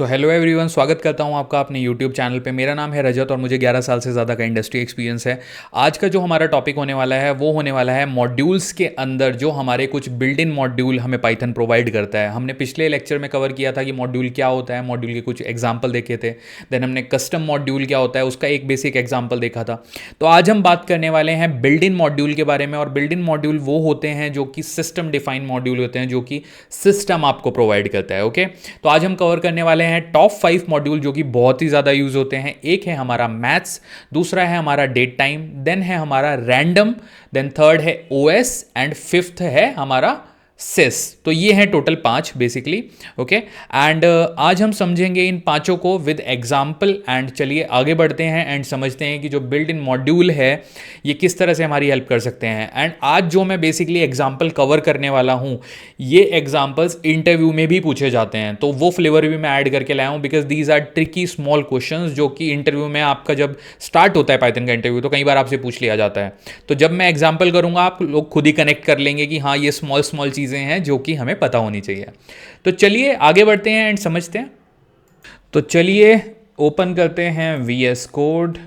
So hello everyone, स्वागत करता हूं आपका अपने यूट्यूब चैनल पे। मेरा नाम है रजत और मुझे 11 साल से ज़्यादा का इंडस्ट्री एक्सपीरियंस है। आज का जो हमारा टॉपिक होने वाला है वो होने वाला है मॉड्यूल्स के अंदर जो हमारे कुछ बिल्ट इन मॉड्यूल हमें पाइथन प्रोवाइड करता है। हमने पिछले लेक्चर में कवर किया था कि मॉड्यूल क्या होता है, मॉड्यूल के कुछ एग्जाम्पल देखे थे। देन हमने कस्टम मॉड्यूल क्या होता है उसका एक बेसिक एग्जाम्पल देखा था। तो आज हम बात करने वाले हैं बिल्ट इन मॉड्यूल के बारे में। और बिल्ट इन मॉड्यूल वो होते हैं जो कि सिस्टम डिफाइंड मॉड्यूल होते हैं, जो कि सिस्टम आपको प्रोवाइड करता है। ओके, तो आज हम कवर करने वाले हैं टॉप 5 मॉड्यूल जो कि बहुत ही ज़्यादा यूज होते हैं। एक है हमारा मैथ्स, दूसरा है हमारा डेट टाइम, देन है हमारा रैंडम, देन थर्ड है ओएस एंड फिफ्थ है हमारा सिस। तो ये हैं टोटल 5 बेसिकली। ओके, एंड आज हम समझेंगे इन पांचों को विद एग्जाम्पल। एंड चलिए आगे बढ़ते हैं एंड समझते हैं कि जो बिल्ट इन मॉड्यूल है ये किस तरह से हमारी हेल्प कर सकते हैं। एंड आज जो मैं बेसिकली एग्जाम्पल कवर करने वाला हूँ, ये एग्जाम्पल्स इंटरव्यू में भी पूछे जाते हैं, तो वो फ्लेवर भी मैं ऐड करके लाया हूँ because these are tricky small question जो कि इंटरव्यू में आपका जब स्टार्ट होता है पाइथन का इंटरव्यू तो कई बार आपसे पूछ लिया जाता है। तो जब मैं एग्जाम्पल करूँगा आप लोग खुद ही कनेक्ट कर लेंगे कि हाँ ये स्मॉल स्मॉल चीज़ें हैं जो कि हमें पता होनी चाहिए। तो चलिए आगे बढ़ते हैं एंड समझते हैं। तो चलिए ओपन करते हैं VS कोड।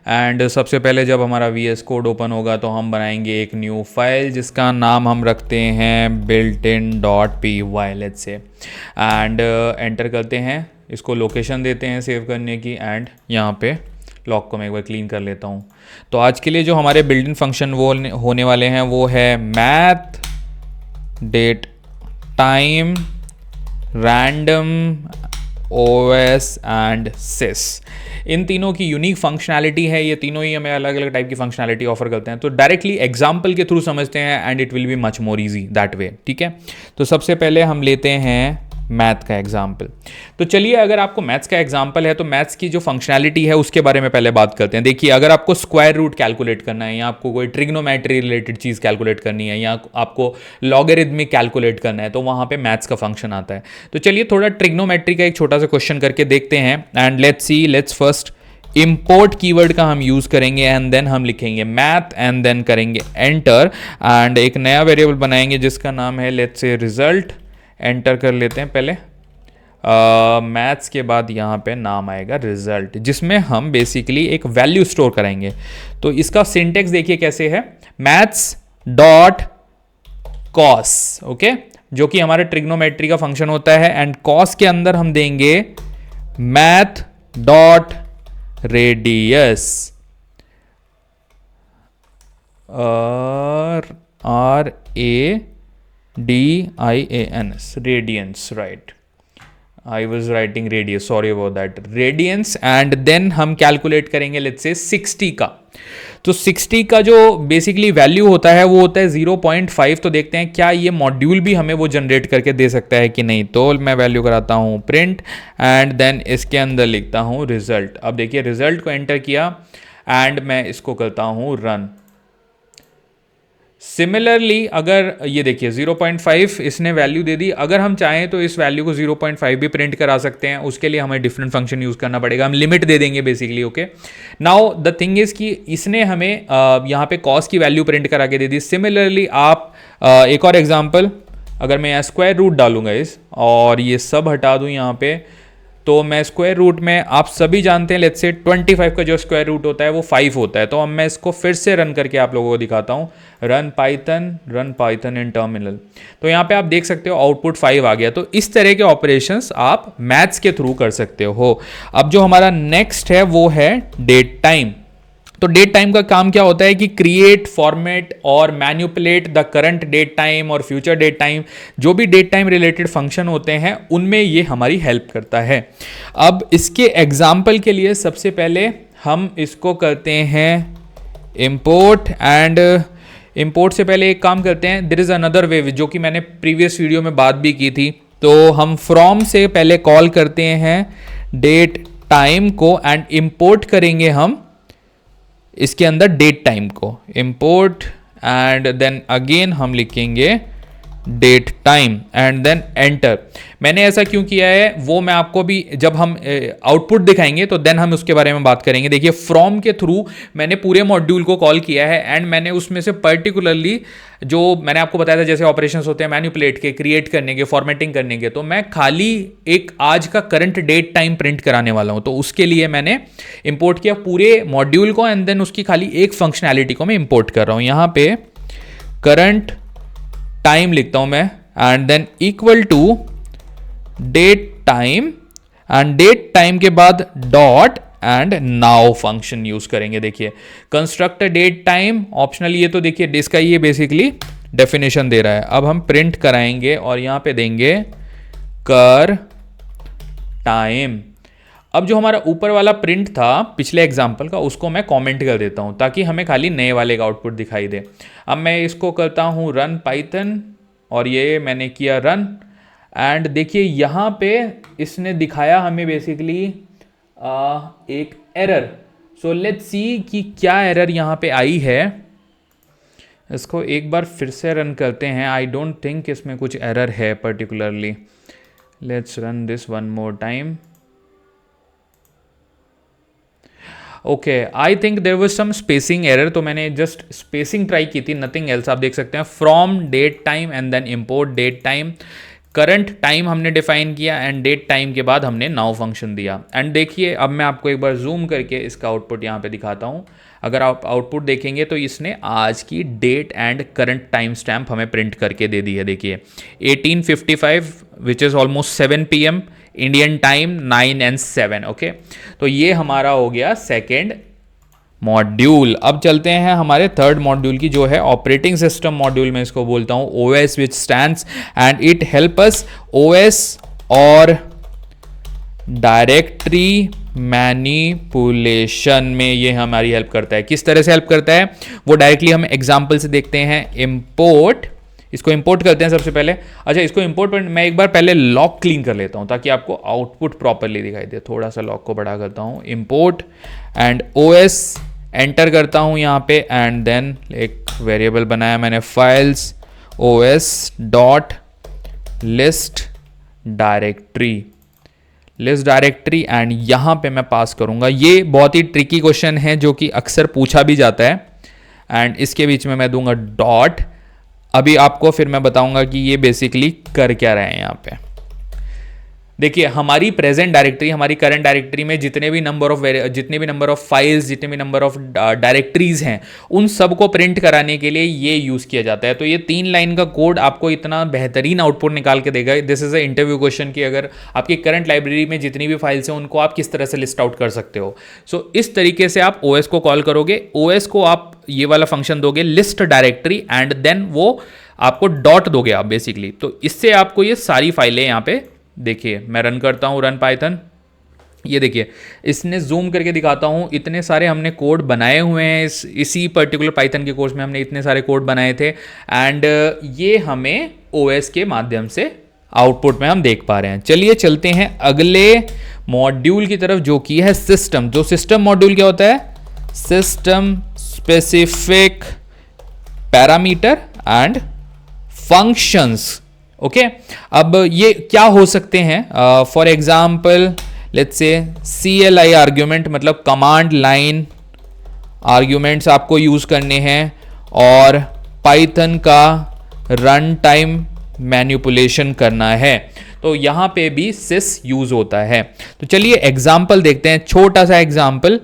एंड सबसे पहले जब हमारा VS कोड ओपन होगा तो हम बनाएंगे एक न्यू फाइल जिसका नाम हम रखते हैं builtin.py let's say. And enter करते हैं, इसको लोकेशन देते हैं सेव करने की। एंड यहाँ पे लॉक को मैं एक बार क्लीन कर लेता हूँ। तो आज के लिए जो हमारे बिल्ट इन फंक्शन वो होने वाले हैं वो है math, datetime, random, OS and sys. इन तीनों की यूनिक फंक्शनैलिटी है, ये तीनों ही हमें अलग अलग टाइप की फंक्शनैलिटी ऑफर करते हैं। तो डायरेक्टली एग्जाम्पल के थ्रू समझते हैं and it will be much more easy that way. ठीक है, तो सबसे पहले हम लेते हैं मैथ का एग्जाम्पल। तो चलिए, अगर आपको मैथ्स का एग्जाम्पल है तो मैथ्स की जो फंक्शनैलिटी है उसके बारे में पहले बात करते हैं। देखिए, अगर आपको स्क्वायर रूट कैलकुलेट करना है या आपको कोई ट्रिग्नोमेट्री रिलेटेड चीज़ कैलकुलेट करनी है या आपको लॉगरिथमिक कैलकुलेट करना है तो वहाँ पे मैथ्स का फंक्शन आता है। तो चलिए थोड़ा ट्रिग्नोमेट्री का एक छोटा सा क्वेश्चन करके देखते हैं। And let's first import keyword का हम यूज करेंगे एंड देन हम लिखेंगे मैथ एंड देन करेंगे एंटर। एंड एक नया वेरिएबल बनाएंगे जिसका नाम है लेट्स से रिजल्ट। एंटर कर लेते हैं पहले। मैथ्स के बाद यहाँ पे नाम आएगा रिजल्ट, जिसमें हम बेसिकली एक वैल्यू स्टोर करेंगे। तो इसका सिंटेक्स देखिए कैसे है, मैथ्स डॉट कॉस। ओके, जो कि हमारे ट्रिग्नोमेट्री का फंक्शन होता है। एंड कॉस के अंदर हम देंगे math dot radius, RADIANS, radians, right? I was writing radius, sorry about that, radians। and then हम कैलकुलेट करेंगे लेट्स से 60 का। तो 60 का जो बेसिकली वैल्यू होता है वो होता है 0.5। तो देखते हैं क्या ये मॉड्यूल भी हमें वो जनरेट करके दे सकता है कि नहीं। तो मैं वैल्यू कराता हूँ प्रिंट एंड देन इसके अंदर लिखता हूँ रिजल्ट। अब देखिए रिजल्ट को एंटर किया एंड मैं इसको करता हूँ रन। सिमिलरली अगर ये देखिए 0.5 इसने वैल्यू दे दी, अगर हम चाहें तो इस वैल्यू को 0.5 भी प्रिंट करा सकते हैं। उसके लिए हमें डिफरेंट फंक्शन यूज करना पड़ेगा, हम लिमिट दे देंगे basically. Okay, now the thing is कि इसने हमें यहाँ पे कॉस की वैल्यू प्रिंट करा के दे दी। सिमिलरली आप एक और एग्जाम्पल, अगर मैं यहाँ स्क्वायर रूट डालूंगा इस और ये सब हटा दूँ यहाँ पे, तो मैं स्क्वायर रूट में आप सभी जानते हैं लेट्स से 25 का जो स्क्वायर रूट होता है वो 5 होता है। तो अब मैं इसको फिर से रन करके आप लोगों को दिखाता हूँ। रन पाइथन इन टर्मिनल। तो यहाँ पे आप देख सकते हो आउटपुट 5 आ गया। तो इस तरह के ऑपरेशंस आप मैथ्स के थ्रू कर सकते हो। अब जो हमारा नेक्स्ट है वो है डेट टाइम। तो डेट टाइम का काम क्या होता है कि क्रिएट, फॉर्मेट और manipulate the current date time और फ्यूचर डेट टाइम। जो भी डेट टाइम रिलेटेड फंक्शन होते हैं उनमें ये हमारी हेल्प करता है। अब इसके एग्जाम्पल के लिए सबसे पहले हम इसको करते हैं इंपोर्ट। एंड इंपोर्ट से पहले एक काम करते हैं, देयर इज अनदर वे जो कि मैंने प्रीवियस वीडियो में बात भी की थी। तो हम फ्रॉम से पहले कॉल करते हैं डेट टाइम को एंड इंपोर्ट करेंगे हम इसके अंदर डेट टाइम को। इंपोर्ट एंड देन अगेन हम लिखेंगे date time and then enter. मैंने ऐसा क्यों किया है वो मैं आपको भी जब हम आउटपुट दिखाएंगे तो देन हम उसके बारे में बात करेंगे। देखिए फ्रॉम के थ्रू मैंने पूरे मॉड्यूल को कॉल किया है एंड मैंने उसमें से पर्टिकुलरली जो मैंने आपको बताया था जैसे ऑपरेशंस होते हैं मैनिपुलेट के, क्रिएट करने के, फॉर्मेटिंग करने के, तो मैं खाली एक आज का करंट डेट टाइम प्रिंट कराने वाला हूं। तो उसके लिए मैंने इंपोर्ट किया पूरे मॉड्यूल को एंड देन उसकी खाली एक फंक्शनैलिटी को मैं इंपोर्ट कर रहा हूं। यहां पे करंट टाइम लिखता हूं मैं and then equal to date time and date time के बाद dot and now function use करेंगे। देखिए कंस्ट्रक्ट डेट टाइम ऑप्शनल, ये तो देखिए इसका ये बेसिकली डेफिनेशन दे रहा है। अब हम प्रिंट कराएंगे और यहां पे देंगे कर टाइम। अब जो हमारा ऊपर वाला प्रिंट था पिछले एग्जाम्पल का उसको मैं कमेंट कर देता हूं ताकि हमें खाली नए वाले का आउटपुट दिखाई दे। अब मैं इसको करता हूं रन पाइथन और ये मैंने किया रन एंड देखिए यहाँ पे इसने दिखाया हमें बेसिकली एक एरर। सो लेट्स सी कि क्या एरर यहाँ पे आई है। इसको एक बार फिर से रन करते हैं। आई डोंट थिंक इसमें कुछ एरर है particularly. Let's run this one more time. Okay, I think there was some spacing error, तो मैंने जस्ट स्पेसिंग ट्राई की थी, नथिंग एल्स। आप देख सकते हैं from date time and then import date time. Current time हमने डिफाइन किया एंड डेट टाइम के बाद हमने नाउ फंक्शन दिया। एंड देखिए अब मैं आपको एक बार जूम करके इसका आउटपुट यहाँ पे दिखाता हूँ। अगर आप आउटपुट देखेंगे तो इसने आज की date and current time stamp हमें प्रिंट करके दे दी है। देखिए 18:55 which is almost 7 PM Indian time 9 and 7। ओके, तो ये हमारा हो गया सेकेंड मॉड्यूल। अब चलते हैं हमारे थर्ड मॉड्यूल की जो है ऑपरेटिंग सिस्टम मॉड्यूल में इसको बोलता हूँ OS which stands and it help us OS और डायरेक्टरी मैनिपुलेशन में ये हमारी हेल्प करता है। किस तरह से हेल्प करता है वो डायरेक्टली हम एग्जाम्पल से देखते हैं। इंपोर्ट, इसको इंपोर्ट करते हैं सबसे पहले। अच्छा, इसको इंपोर्ट पर मैं एक बार पहले लॉक क्लीन कर लेता हूं ताकि आपको आउटपुट प्रॉपरली दिखाई दे। थोड़ा सा लॉक को बड़ा करता हूं। इंपोर्ट एंड OS एंटर करता हूं यहाँ पे एंड देन एक वेरिएबल बनाया मैंने files OS dot list directory and यहाँ पे मैं पास करूँगा। ये बहुत ही ट्रिकी क्वेश्चन है जो कि अक्सर पूछा भी जाता है एंड इसके बीच में मैं दूंगा डॉट। अभी आपको फिर मैं बताऊंगा कि ये बेसिकली कर क्या रहे हैं यहाँ पे। देखिए हमारी प्रेजेंट डायरेक्टरी, हमारी करंट डायरेक्टरी में जितने भी नंबर ऑफ फाइल्स, जितने भी नंबर ऑफ डायरेक्टरीज हैं, उन सब को प्रिंट कराने के लिए ये यूज़ किया जाता है। तो ये 3 लाइन का कोड आपको इतना बेहतरीन आउटपुट निकाल के देगा। This is a interview question कि अगर आपकी करंट लाइब्रेरी में जितनी भी फाइल्स हैं उनको आप किस तरह से लिस्ट आउट कर सकते हो। सो इस तरीके से आप OS को कॉल करोगे। OS को आप ये वाला फंक्शन दोगे लिस्ट डायरेक्टरी एंड देन वो आपको डॉट दोगे आप बेसिकली। तो इससे आपको ये सारी फाइलें यहाँ पे, देखिए मैं रन करता हूँ रन पाइथन। ये देखिए इसने जूम करके दिखाता हूँ, इतने सारे हमने कोड बनाए हुए हैं। इसी पर्टिकुलर पाइथन के कोर्स में हमने इतने सारे कोड बनाए थे एंड ये हमें OS के माध्यम से आउटपुट में हम देख पा रहे हैं। चलिए चलते हैं अगले मॉड्यूल की तरफ जो कि है सिस्टम। जो सिस्टम मॉड्यूल क्या होता है? System specific parameter and functions. Okay, अब ये क्या हो सकते हैं? For example let's say CLI argument, मतलब कमांड लाइन आर्ग्यूमेंट्स आपको यूज करने हैं और पाइथन का रन टाइम मैनिपुलेशन करना है। तो यहां पे भी sys यूज होता है। तो चलिए एग्जाम्पल देखते हैं, छोटा सा एग्जाम्पल।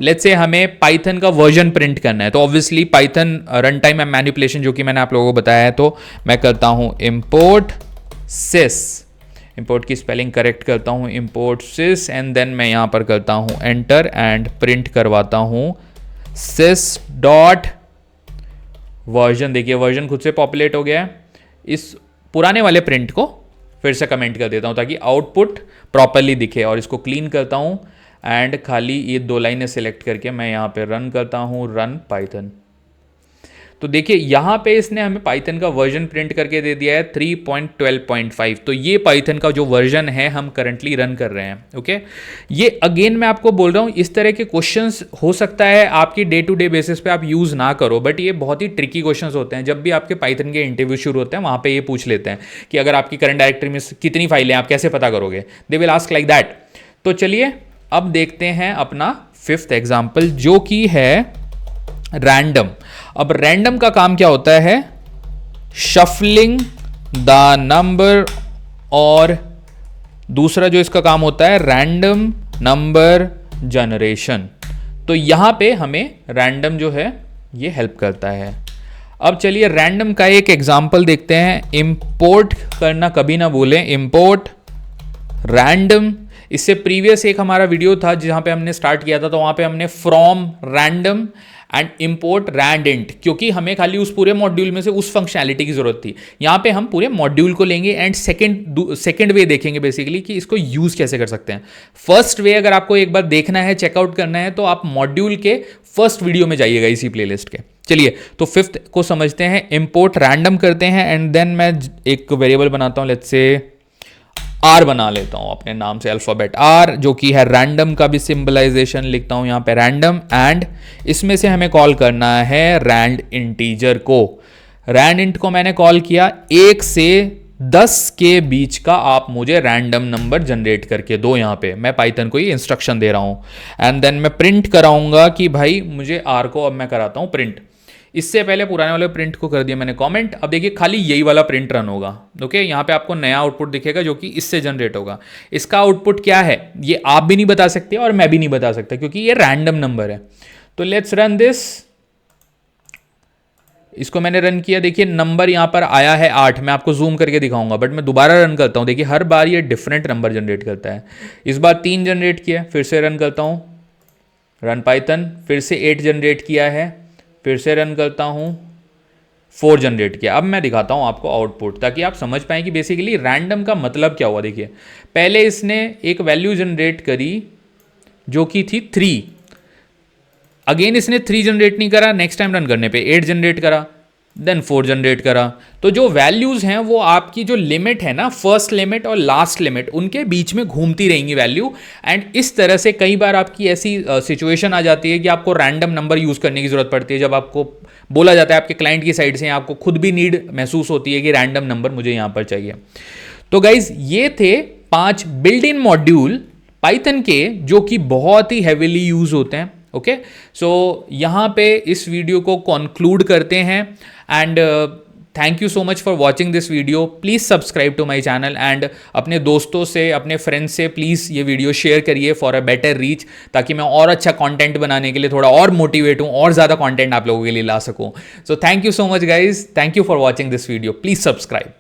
लेट्स से हमें पाइथन का वर्जन प्रिंट करना है। तो obviously Python run time manipulation जो कि मैंने आप लोगों को बताया है, तो मैं करता हूं इंपोर्ट sys। इंपोर्ट की स्पेलिंग करेक्ट करता हूं, इंपोर्ट sys एंड देन मैं यहां पर करता हूं एंटर एंड प्रिंट करवाता हूं sys डॉट वर्जन। देखिए वर्जन खुद से पॉपुलेट हो गया है। इस पुराने वाले प्रिंट को फिर से कमेंट कर देता हूं ताकि आउटपुट प्रॉपरली दिखे और इसको क्लीन करता हूं एंड खाली ये 2 लाइनें सेलेक्ट करके मैं यहां पे रन करता हूं रन पाइथन। तो देखिए यहाँ पे इसने हमें पाइथन का वर्जन प्रिंट करके दे दिया है 3.12.5। तो ये पाइथन का जो वर्जन है हम करंटली रन कर रहे हैं। ओके, ये अगेन मैं आपको बोल रहा हूँ, इस तरह के क्वेश्चंस हो सकता है आपकी डे टू डे बेसिस पे आप यूज़ ना करो, बट ये बहुत ही ट्रिकी क्वेश्चंस होते हैं। जब भी आपके पाइथन के इंटरव्यू शुरू होते हैं वहाँ पे ये पूछ लेते हैं कि अगर आपकी करंट डायरेक्टरी में कितनी फाइलें आप कैसे पता करोगे, they will ask like that. तो चलिए अब देखते हैं अपना फिफ्थ एग्जाम्पल, जो कि है रैंडम। अब रैंडम का काम क्या होता है? शफलिंग द नंबर, और दूसरा जो इसका काम होता है रैंडम नंबर जनरेशन। तो यहां पे हमें रैंडम जो है ये हेल्प करता है। अब चलिए रैंडम का एक एग्जांपल देखते हैं। इंपोर्ट करना कभी ना भूलें, इंपोर्ट रैंडम। इससे प्रीवियस एक हमारा वीडियो था जहां पे हमने स्टार्ट किया था, तो वहां पे हमने from random and import randint, क्योंकि हमें खाली उस पूरे मॉड्यूल में से उस फंक्शनैलिटी की जरूरत थी। यहाँ पे हम पूरे मॉड्यूल को लेंगे एंड सेकंड वे देखेंगे बेसिकली कि इसको यूज कैसे कर सकते हैं। फर्स्ट वे अगर आपको एक बार देखना है, चेकआउट करना है, तो आप मॉड्यूल के फर्स्ट वीडियो में जाइएगा इसी प्लेलिस्ट के। चलिए तो फिफ्थ को समझते हैं। इंपोर्ट रैंडम करते हैं एंड देन मैं एक वेरिएबल बनाता हूँ, लेट्स से आर बना लेता हूं अपने नाम से, अल्फाबेट आर, जो कि है रैंडम का भी सिंबलाइजेशन लिखता हूं यहां पे रैंडम, एंड इसमें से हमें कॉल करना है रैंड इंटीजर को। रैंड इंट को मैंने कॉल किया, 1 से 10 के बीच का आप मुझे रैंडम नंबर जनरेट करके दो। यहां पे मैं पाइथन को ये इंस्ट्रक्शन दे रहा हूं एंड देन मैं प्रिंट कराऊंगा कि भाई मुझे आर को अब मैं कराता हूं प्रिंट। इससे पहले पुराने वाले प्रिंट को कर दिया मैंने कमेंट। अब देखिए खाली यही वाला प्रिंट रन होगा। ओके, यहाँ पे आपको नया आउटपुट दिखेगा जो कि इससे जनरेट होगा। इसका आउटपुट क्या है ये आप भी नहीं बता सकते और मैं भी नहीं बता सकता, क्योंकि ये रैंडम नंबर है। तो लेट्स रन दिस। इसको मैंने रन किया, देखिए नंबर यहाँ पर आया है 8। मैं आपको जूम करके दिखाऊंगा, बट मैं दोबारा रन करता हूँ। देखिए हर बार ये डिफरेंट नंबर जनरेट करता है। इस बार 3 जनरेट किया, फिर से रन करता हूँ, रन पाइथन, फिर से 8 जनरेट किया है, फिर से रन करता हूँ, 4 जनरेट किया। अब मैं दिखाता हूँ आपको आउटपुट, ताकि आप समझ पाएं कि बेसिकली रैंडम का मतलब क्या हुआ। देखिए पहले इसने एक वैल्यू जनरेट करी जो कि थी 3, अगेन इसने 3 जनरेट नहीं करा, नेक्स्ट टाइम रन करने पे 8 जनरेट करा, देन 4 जनरेट करा। तो जो वैल्यूज हैं वो आपकी जो लिमिट है ना, फर्स्ट लिमिट और लास्ट लिमिट, उनके बीच में घूमती रहेंगी वैल्यू। एंड इस तरह से कई बार आपकी ऐसी सिचुएशन आ जाती है कि आपको रैंडम नंबर यूज करने की जरूरत पड़ती है, जब आपको बोला जाता है आपके क्लाइंट की साइड से, आपको खुद भी नीड महसूस होती है कि रैंडम नंबर मुझे यहां पर चाहिए। तो गाइज ये थे 5 बिल्ट इन मॉड्यूल पाइथन के जो कि बहुत ही हैवीली यूज होते हैं। ओके, सो यहाँ पे इस वीडियो को कंक्लूड करते हैं and thank you so much for watching this video. Please subscribe to my channel and अपने दोस्तों से, अपने फ्रेंड्स से प्लीज़ ये वीडियो शेयर करिए फॉर अ बेटर रीच, ताकि मैं और अच्छा कंटेंट बनाने के लिए थोड़ा और मोटिवेट हूँ, और ज़्यादा कंटेंट आप लोगों के लिए ला सकूँ। So thank you so much guys, thank you for watching this video, please subscribe.